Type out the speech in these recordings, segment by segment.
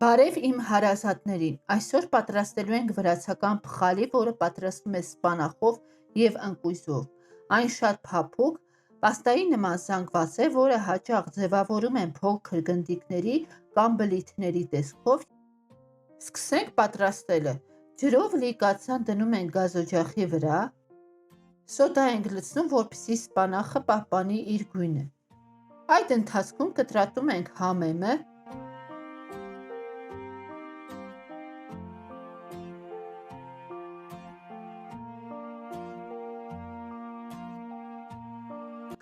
Բարև իմ հարազատներին, այսօր պատրաստելու ենք վրացական փխալի, որը պատրաստվում է սպանախով և ընկույզով։ Այն շատ փափուկ, պաստայի նման զանգված է, որը հաճախ ձևավորում են փոքր գնդիկների կամ բլիթների տեսքով։ Սկսենք պատրաստելը։ Ջրով լի կաթսան դնում ենք գազօջախի վրա, սոդա ենք լցնում, որպեսզի սպանախը պահպանի իր գույնը։ Այդ ընթացքում կտրատում ենք համեմը,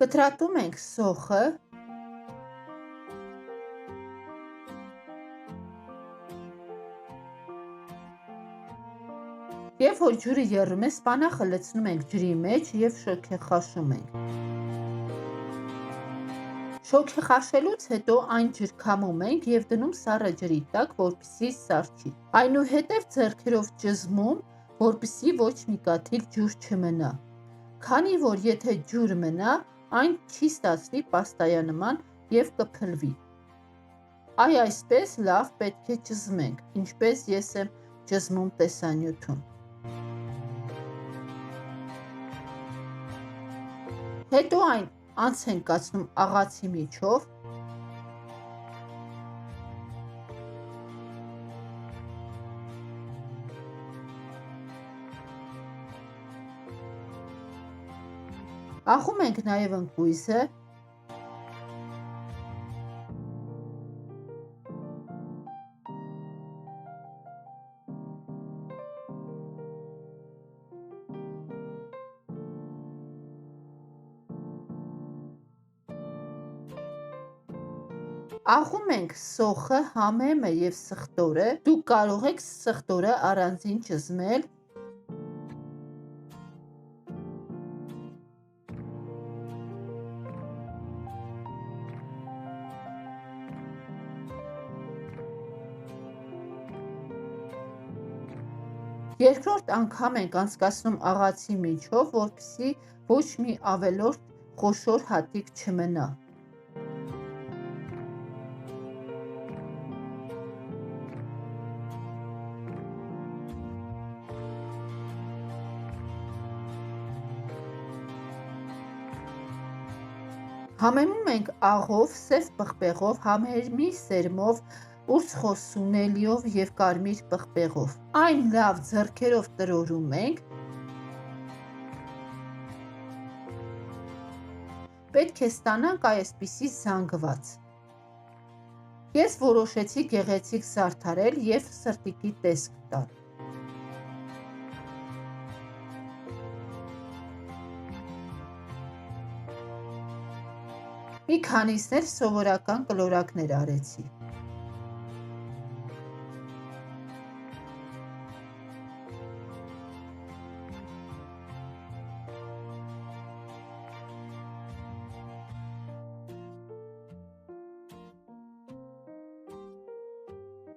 կտրատում ենք սոխը, և որ ջուրը եռում է, սպանախը լցնում ենք ջրի մեջ և շոգեխաշում ենք։ Շոգեխաշելուց հետո այն ջրքամում ենք և դնում սառը ջրի տակ, որպեսզի սառչի։ Այնուհետև ձեռքերով ճզմում, որպեսզի ոչ մի կաթիլ ջուր չմնա։ Քանի որ եթե ջուր մնա, այն չի ստացվի պաստայանման և կփլվի։ Այսպես լավ պետք է ճզմենք, ինչպես ես եմ ճզմում տեսանյութում։ Հետո այն անց ենք կացնում աղացի միջով, աղում ենք նաև ընկույզը, աղում ենք սոխը, համեմը և սխտորը, դուք կարող եք սխտորը առանձին ճզմել, երկրորդ անգամ ենք անցկացնում աղացի միջով, որպեսզի ոչ մի ավելորդ խոշոր հատիկ չմնա։ Համեմում ենք աղով, սև պղպեղով, համերմի սերմով, ուրցխոս սունելիով և կարմիր պղպեղով։ Այն լավ ձեռքերով տրորում ենք։ Պետք է ստանանք այսպիսի զանգված։ Ես որոշեցի գեղեցիկ զարդարել և սրտիկի տեսք տալ։ Մի քանիսն էլ սովորական կլորակներ արեցի։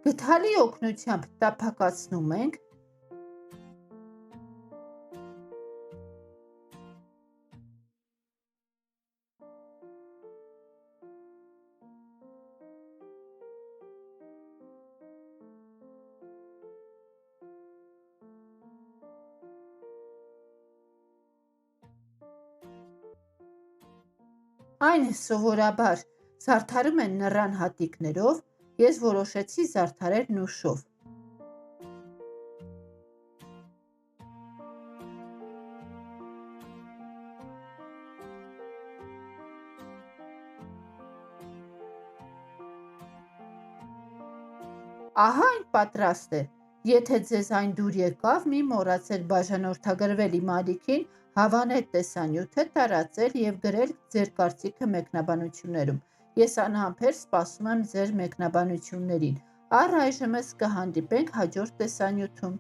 Գդալի օգնությամբ տափակացնում ենք, այն սովորաբար զարդարում են նռան հատիկներով, ես որոշեցի զարդարել նուշով։ Ահա այն պատրաստ է։ Եթե ձեզ այն դուր եկավ, մի մոռացեք բաժանորդագրվել իմ ալիքին, հավանել տեսանյութը, տարածել և գրել ձեր կարծիքը մեկնաբանություններում։ Ես անհամբեր սպասում եմ ձեր մեկնաբանություններին։ Առայժմս կհանդիպենք հաջորդ տեսանյութում։